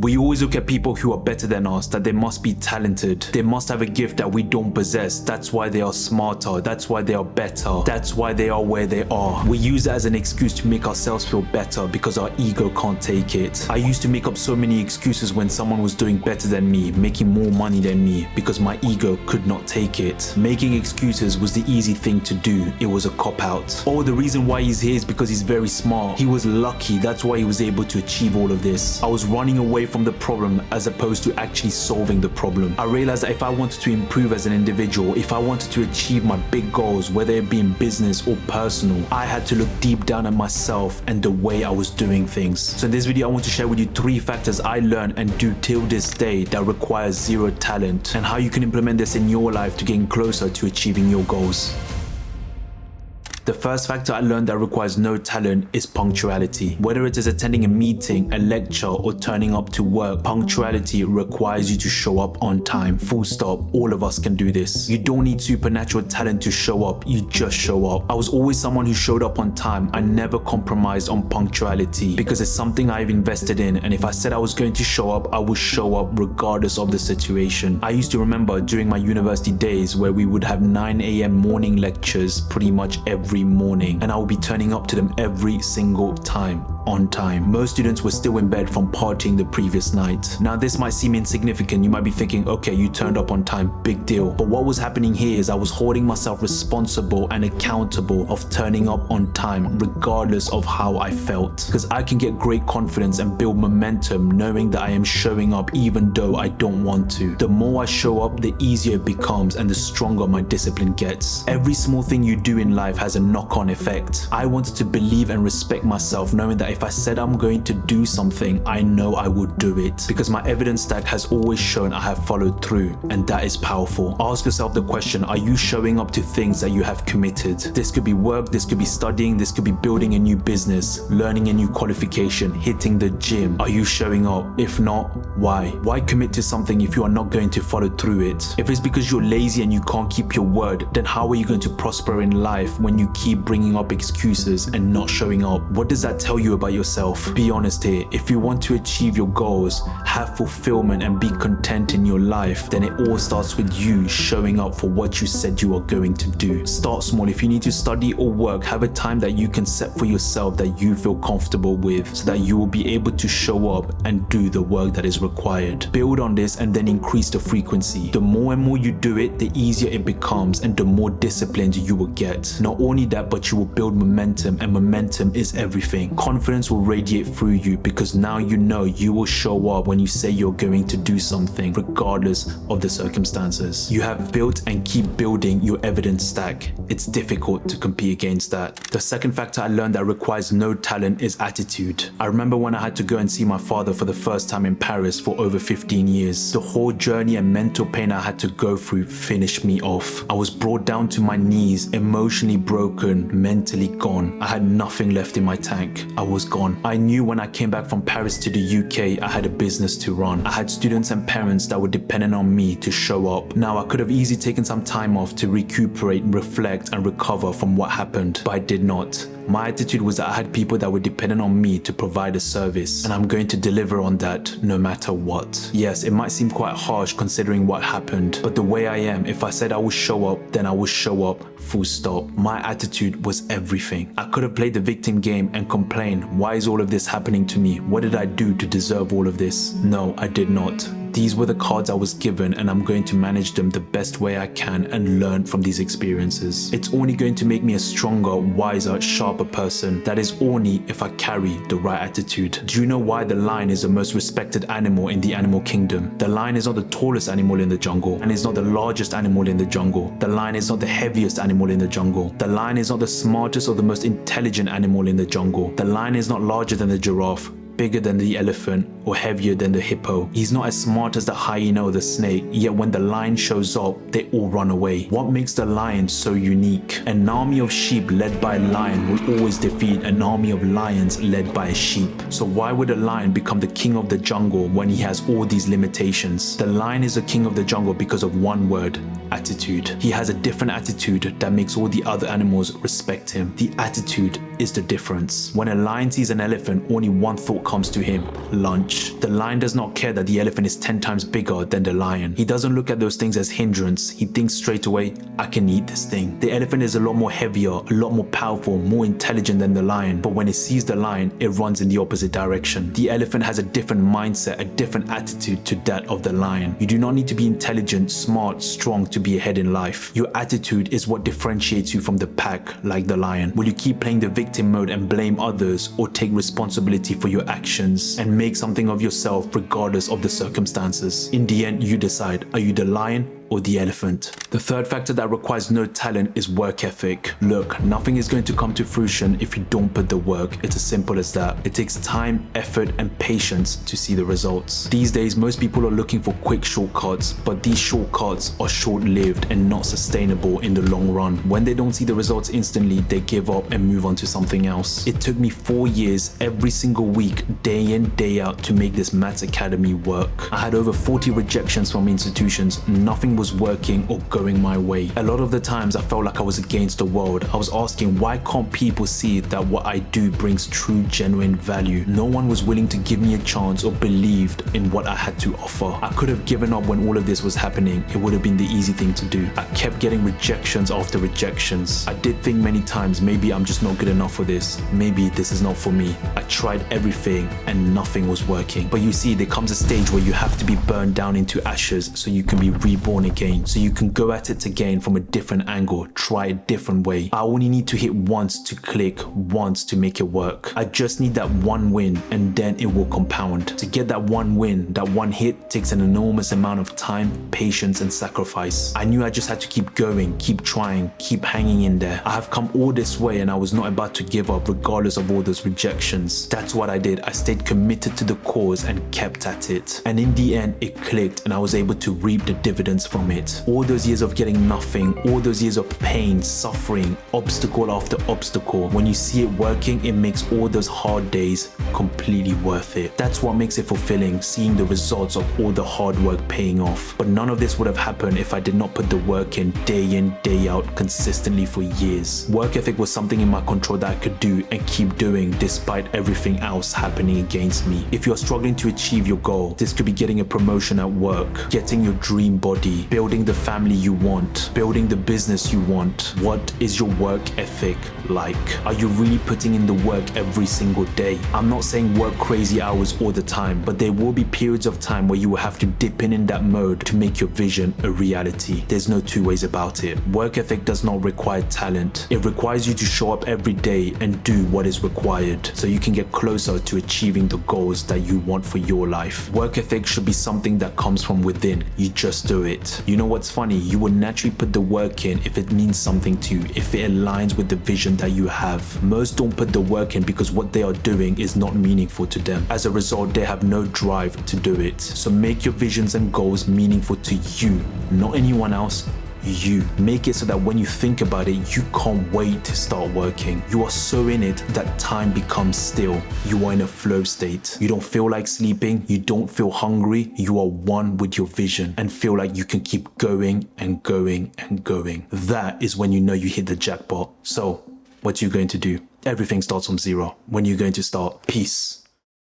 We always look at people who are better than us, that they must be talented. They must have a gift that we don't possess. That's why they are smarter. That's why they are better. That's why they are where they are. We use that as an excuse to make ourselves feel better because our ego can't take it. I used to make up so many excuses when someone was doing better than me, making more money than me, because my ego could not take it. Making excuses was the easy thing to do. It was a cop-out. Oh, the reason why he's here is because he's very smart. He was lucky. That's why he was able to achieve all of this. I was running away from the problem as opposed to actually solving the problem. I realized that if I wanted to improve as an individual, if I wanted to achieve my big goals, whether it be in business or personal, I had to look deep down at myself and the way I was doing things. So in this video, I want to share with you 3 factors I learned and do till this day that require zero talent, and how you can implement this in your life to getting closer to achieving your goals. The first factor I learned that requires no talent is punctuality. Whether it is attending a meeting, a lecture, or turning up to work, punctuality requires you to show up on time. Full stop. All of us can do this. You don't need supernatural talent to show up. You just show up. I was always someone who showed up on time. I never compromised on punctuality because it's something I've invested in, and if I said I was going to show up, I would show up regardless of the situation. I used to remember during my university days where we would have 9 a.m. morning lectures pretty much every morning, and I would be turning up to them every single time on time. Most students were still in bed from partying the previous night. Now this might seem insignificant. You might be thinking, okay, you turned up on time, big deal. But what was happening here is I was holding myself responsible and accountable of turning up on time regardless of how I felt, because I can get great confidence and build momentum knowing that I am showing up even though I don't want to. The more I show up, the easier it becomes and the stronger my discipline gets. Every small thing you do in life has a knock-on effect. I wanted to believe and respect myself, knowing that if I said I'm going to do something, I know I would do it, because my evidence stack has always shown I have followed through, and that is powerful. Ask yourself the question, are you showing up to things that you have committed? This could be work, this could be studying, this could be building a new business, learning a new qualification, hitting the gym. Are you showing up? If not, why? Why commit to something if you are not going to follow through it? If it's because you're lazy and you can't keep your word, then how are you going to prosper in life when you keep bringing up excuses and not showing up? What does that tell you about yourself? Be honest here. If you want to achieve your goals, have fulfillment and be content in your life, then it all starts with you showing up for what you said you are going to do. Start small. If you need to study or work, have a time that you can set for yourself that you feel comfortable with, so that you will be able to show up and do the work that is required. Build on this and then increase the frequency. The more and more you do it, the easier it becomes and the more disciplined you will get. Not only that, but you will build momentum, and momentum is everything. Confidence will radiate through you because now you know you will show up when you say you're going to do something regardless of the circumstances. You have built and keep building your evidence stack. It's difficult to compete against that. The second factor I learned that requires no talent is attitude. I remember when I had to go and see my father for the first time in Paris for over 15 years. The whole journey and mental pain I had to go through finished me off. I was brought down to my knees, emotionally broken, mentally gone. I had nothing left in my tank. I was gone. I knew when I came back from Paris to the UK, I had a business to run. I had students and parents that were dependent on me to show up. Now, I could have easily taken some time off to recuperate, reflect, and recover from what happened, but I did not. My attitude was that I had people that were dependent on me to provide a service, and I'm going to deliver on that no matter what. Yes, it might seem quite harsh considering what happened, but the way I am, if I said I would show up, then I would show up, full stop. My attitude was everything. I could have played the victim game and complained, why is all of this happening to me? What did I do to deserve all of this? No, I did not. These were the cards I was given, and I'm going to manage them the best way I can and learn from these experiences. It's only going to make me a stronger, wiser, sharper person. That is only if I carry the right attitude. Do you know why the lion is the most respected animal in the animal kingdom? The lion is not the tallest animal in the jungle, and is not the largest animal in the jungle. The lion is not the heaviest animal in the jungle. The lion is not the smartest or the most intelligent animal in the jungle. The lion is not larger than the giraffe, bigger than the elephant, or heavier than the hippo. He's not as smart as the hyena or the snake, yet when the lion shows up, they all run away. What makes the lion so unique? An army of sheep led by a lion will always defeat an army of lions led by a sheep. So why would a lion become the king of the jungle when he has all these limitations? The lion is the king of the jungle because of one word: attitude. He has a different attitude that makes all the other animals respect him. The attitude is the difference. When a lion sees an elephant, only one thought comes to him: lunch. The lion does not care that the elephant is 10 times bigger than the lion. He doesn't look at those things as hindrance. He thinks straight away, I can eat this thing. The elephant is a lot more heavier, a lot more powerful, more intelligent than the lion, but when it sees the lion, it runs in the opposite direction. The elephant has a different mindset, a different attitude to that of the lion. You do not need to be intelligent, smart, strong to be ahead in life. Your attitude is what differentiates you from the pack, like the lion. Will you keep playing the victim mode and blame others, or take responsibility for your actions and make something of yourself regardless of the circumstances? In the end, you decide. Are you the lion or the elephant? The third factor that requires no talent is work ethic. Look, nothing is going to come to fruition if you don't put the work. It's as simple as that. It takes time, effort, and patience to see the results. These days, most people are looking for quick shortcuts, but these shortcuts are short-lived and not sustainable in the long run. When they don't see the results instantly, they give up and move on to something else. It took me 4 years, every single week, day in, day out, to make this Maths Academy work. I had over 40 rejections from institutions. Nothing was working or going my way. A lot of the times I felt like I was against the world. I was asking, why can't people see that what I do brings true, genuine value? No one was willing to give me a chance or believed in what I had to offer. I could have given up when all of this was happening. It would have been the easy thing to do. I kept getting rejections after rejections. I did think many times, maybe I'm just not good enough for this. Maybe this is not for me. I tried everything and nothing was working. But you see, there comes a stage where you have to be burned down into ashes so you can be reborn again, so you can go at it again from a different angle, try a different way. I only need to hit once to click, once to make it work. I just need that one win and then it will compound. To get that one win, that one hit takes an enormous amount of time, patience, and sacrifice. I knew I just had to keep going, keep trying, keep hanging in there. I have come all this way and I was not about to give up regardless of all those rejections. That's what I did. I stayed committed to the cause and kept at it. And in the end, it clicked and I was able to reap the dividends from it. All those years of getting nothing, all those years of pain, suffering, obstacle after obstacle, when you see it working, it makes all those hard days completely worth it. That's what makes it fulfilling, seeing the results of all the hard work paying off. But none of this would have happened if I did not put the work in, day out, consistently for years. Work ethic was something in my control that I could do and keep doing despite everything else happening against me. If you're struggling to achieve your goal, this could be getting a promotion at work, getting your dream body, building the family you want, building the business you want. What is your work ethic like? Are you really putting in the work every single day? I'm not saying work crazy hours all the time, but there will be periods of time where you will have to dip in that mode to make your vision a reality. There's no two ways about it. Work ethic does not require talent. It requires you to show up every day and do what is required so you can get closer to achieving the goals that you want for your life. Work ethic should be something that comes from within. You just do it. You know what's funny? You will naturally put the work in if it means something to you, if it aligns with the vision that you have. Most don't put the work in because what they are doing is not meaningful to them. As a result, they have no drive to do it. So make your visions and goals meaningful to you, not anyone else. You make it so that when you think about it, you can't wait to start working. You are so in it that time becomes still. You are in a flow state. You don't feel like sleeping. You don't feel hungry. You are one with your vision and feel like you can keep going and going and going. That is when you know you hit the jackpot. So what are you going to do? Everything starts from zero. When you're going to start. Peace.